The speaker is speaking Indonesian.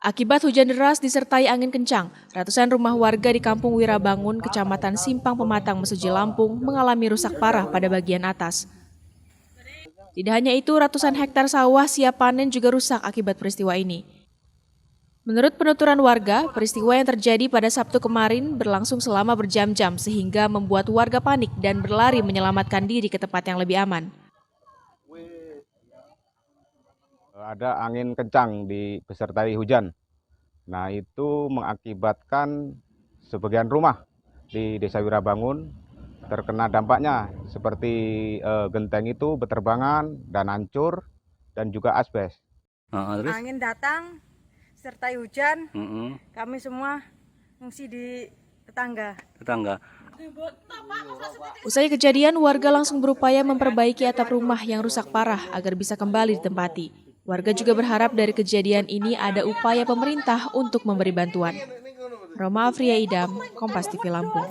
Akibat hujan deras disertai angin kencang, ratusan rumah warga di Kampung Wirabangun, Kecamatan Simpang Pematang, Mesuji, Lampung mengalami rusak parah pada bagian atas. Tidak hanya itu, ratusan hektar sawah siap panen juga rusak akibat peristiwa ini. Menurut penuturan warga, peristiwa yang terjadi pada Sabtu kemarin berlangsung selama berjam-jam sehingga membuat warga panik dan berlari menyelamatkan diri ke tempat yang lebih aman. Ada angin kencang disertai hujan. Nah, itu mengakibatkan sebagian rumah di Desa Wirabangun terkena dampaknya seperti genteng itu berterbangan dan hancur dan juga asbes. Angin datang sertai hujan, kami semua mengungsi di tetangga. Usai kejadian, warga langsung berupaya memperbaiki atap rumah yang rusak parah agar bisa kembali ditempati. Warga juga berharap dari kejadian ini ada upaya pemerintah untuk memberi bantuan. Roma Afria Idam, Kompas TV Lampung.